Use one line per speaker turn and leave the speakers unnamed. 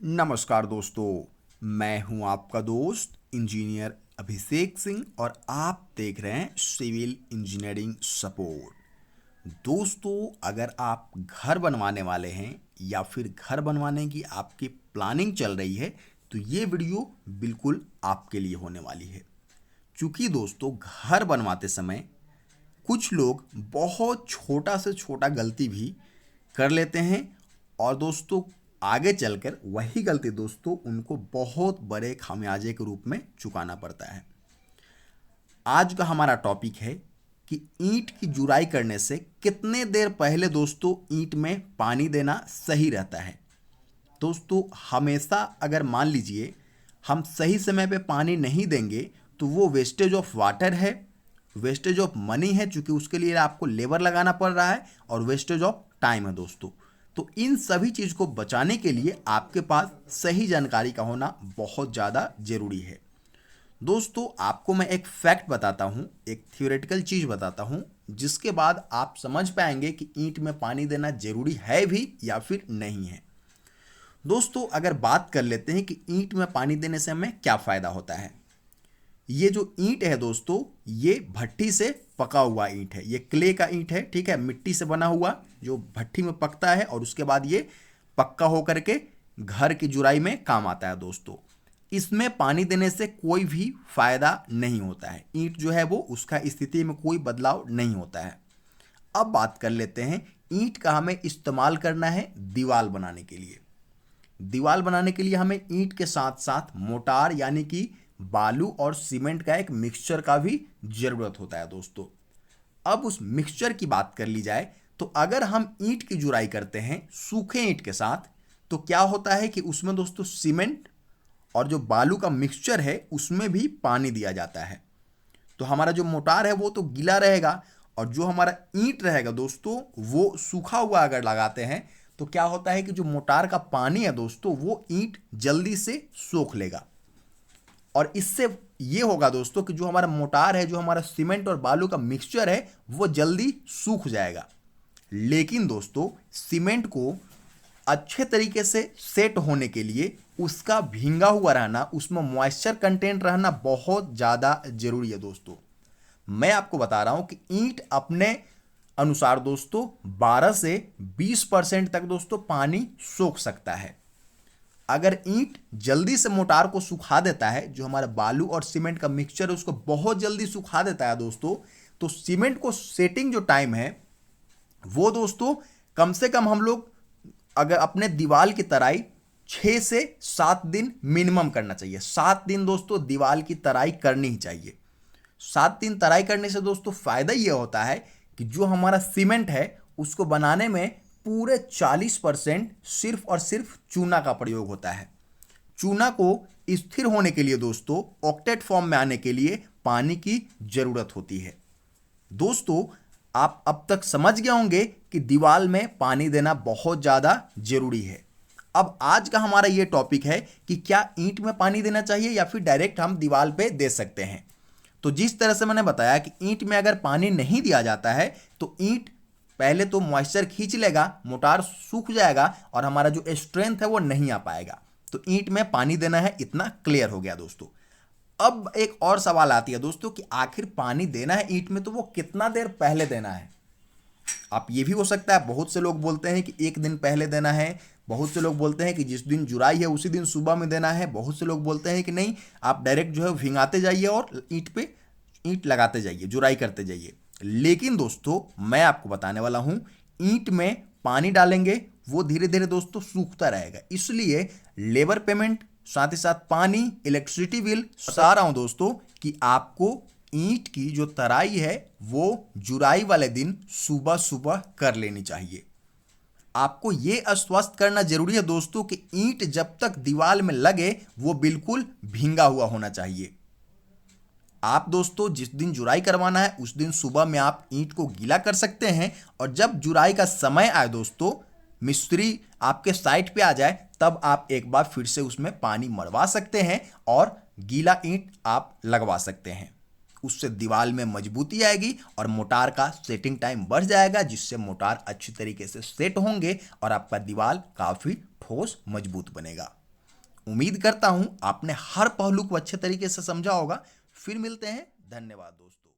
नमस्कार दोस्तों, मैं हूं आपका दोस्त इंजीनियर अभिषेक सिंह और आप देख रहे हैं सिविल इंजीनियरिंग सपोर्ट। दोस्तों, अगर आप घर बनवाने वाले हैं या फिर घर बनवाने की आपकी प्लानिंग चल रही है तो ये वीडियो बिल्कुल आपके लिए होने वाली है। क्योंकि दोस्तों, घर बनवाते समय कुछ लोग बहुत छोटा से छोटा गलती भी कर लेते हैं और दोस्तों आगे चलकर वही गलती दोस्तों उनको बहुत बड़े खामियाजे के रूप में चुकाना पड़ता है। आज का हमारा टॉपिक है कि ईंट की जुराई करने से कितने देर पहले दोस्तों ईंट में पानी देना सही रहता है। दोस्तों, हमेशा अगर मान लीजिए हम सही समय पे पानी नहीं देंगे तो वो वेस्टेज ऑफ वाटर है, वेस्टेज ऑफ मनी है, चूंकि उसके लिए आपको लेबर लगाना पड़ रहा है, और वेस्टेज ऑफ टाइम है दोस्तों। तो इन सभी चीज़ को बचाने के लिए आपके पास सही जानकारी का होना बहुत ज़्यादा ज़रूरी है। दोस्तों, आपको मैं एक फैक्ट बताता हूँ, एक थियोरेटिकल चीज़ बताता हूँ, जिसके बाद आप समझ पाएंगे कि ईंट में पानी देना ज़रूरी है भी या फिर नहीं है। दोस्तों, अगर बात कर लेते हैं कि ईंट में पानी देने से हमें क्या फ़ायदा होता है। ये जो ईंट है दोस्तों, ये भट्टी से पका हुआ ईंट है, ये क्ले का ईंट है, ठीक है, मिट्टी से बना हुआ जो भट्टी में पकता है और उसके बाद ये पक्का होकर के घर की जुराई में काम आता है। दोस्तों, इसमें पानी देने से कोई भी फायदा नहीं होता है, ईंट जो है वो उसका स्थिति में कोई बदलाव नहीं होता है। अब बात कर लेते हैं ईंट का हमें इस्तेमाल करना है दीवार बनाने के लिए। दीवार बनाने के लिए हमें ईंट के साथ साथ मोटार यानी कि बालू और सीमेंट का एक मिक्सचर का भी जरूरत होता है। दोस्तों, अब उस मिक्सचर की बात कर ली जाए तो अगर हम ईंट की जुराई करते हैं सूखे ईंट के साथ तो क्या होता है कि उसमें दोस्तों सीमेंट और जो बालू का मिक्सचर है उसमें भी पानी दिया जाता है। तो हमारा जो मोटार है वो तो गीला रहेगा और जो हमारा ईंट रहेगा दोस्तों वो सूखा हुआ अगर लगाते हैं तो क्या होता है कि जो मोटार का पानी है दोस्तों वो ईंट जल्दी से सोख लेगा और इससे ये होगा दोस्तों कि जो हमारा मोटार है, जो हमारा सीमेंट और बालू का मिक्सचर है वो जल्दी सूख जाएगा। लेकिन दोस्तों, सीमेंट को अच्छे तरीके से सेट होने के लिए उसका भींगा हुआ रहना, उसमें मॉइस्चर कंटेंट रहना बहुत ज़्यादा जरूरी है। दोस्तों, मैं आपको बता रहा हूं कि ईंट अपने अनुसार दोस्तों 12 से 20% तक दोस्तों पानी सोख सकता है। अगर ईंट जल्दी से मोटार को सुखा देता है, जो हमारा बालू और सीमेंट का मिक्सचर है उसको बहुत जल्दी सुखा देता है दोस्तों, तो सीमेंट को सेटिंग जो टाइम है वो दोस्तों कम से कम हम लोग अगर अपने दीवार की तराई 6 से 7 दिन मिनिमम करना चाहिए। 7 दिन दोस्तों दीवार की तराई करनी ही चाहिए। 7 दिन तराई करने से दोस्तों फायदा यह होता है कि जो हमारा सीमेंट है उसको बनाने में पूरे 40% सिर्फ और सिर्फ चूना का प्रयोग होता है। चूना को स्थिर होने के लिए दोस्तों ऑक्टेट फॉर्म में आने के लिए पानी की जरूरत होती है। दोस्तों, आप अब तक समझ गए होंगे कि दीवार में पानी देना बहुत ज़्यादा जरूरी है। अब आज का हमारा ये टॉपिक है कि क्या ईंट में पानी देना चाहिए या फिर डायरेक्ट हम दीवार पे दे सकते हैं। तो जिस तरह से मैंने बताया कि ईंट में अगर पानी नहीं दिया जाता है तो ईंट पहले तो मॉइस्चर खींच लेगा, मोटार सूख जाएगा और हमारा जो स्ट्रेंथ है वो नहीं आ पाएगा। तो ईंट में पानी देना है, इतना क्लियर हो गया दोस्तों। अब एक और सवाल आती है दोस्तों कि आखिर पानी देना है ईंट में तो वो कितना देर पहले देना है। आप ये भी हो सकता है, बहुत से लोग बोलते हैं कि 1 दिन पहले देना है, बहुत से लोग बोलते हैं कि जिस दिन जुराई है उसी दिन सुबह में देना है, बहुत से लोग बोलते हैं कि नहीं आप डायरेक्ट जो है भिंगाते जाइए और ईंट पे ईंट लगाते जाइए, जुराई करते जाइए। लेकिन दोस्तों, मैं आपको बताने वाला हूं ईंट में पानी डालेंगे वो धीरे धीरे दोस्तों सूखता रहेगा, इसलिए लेबर पेमेंट साथ ही साथ पानी, इलेक्ट्रिसिटी बिल बता रहा हूं दोस्तों कि आपको ईंट की जो तराई है वो जुराई वाले दिन सुबह सुबह कर लेनी चाहिए। आपको ये आश्वस्त करना जरूरी है दोस्तों कि ईंट जब तक दीवार में लगे वो बिल्कुल भींगा हुआ होना चाहिए। आप दोस्तों जिस दिन जुराई करवाना है उस दिन सुबह में आप ईंट को गीला कर सकते हैं और जब जुराई का समय आए दोस्तों, मिस्त्री आपके साइट पे आ जाए, तब आप एक बार फिर से उसमें पानी मरवा सकते हैं और गीला ईंट आप लगवा सकते हैं। उससे दीवार में मजबूती आएगी और मोटार का सेटिंग टाइम बढ़ जाएगा, जिससे मोटार अच्छी तरीके से सेट होंगे और आपका दीवार काफ़ी ठोस मजबूत बनेगा। उम्मीद करता हूं आपने हर पहलू को अच्छे तरीके से समझा होगा। फिर मिलते हैं। धन्यवाद दोस्तों।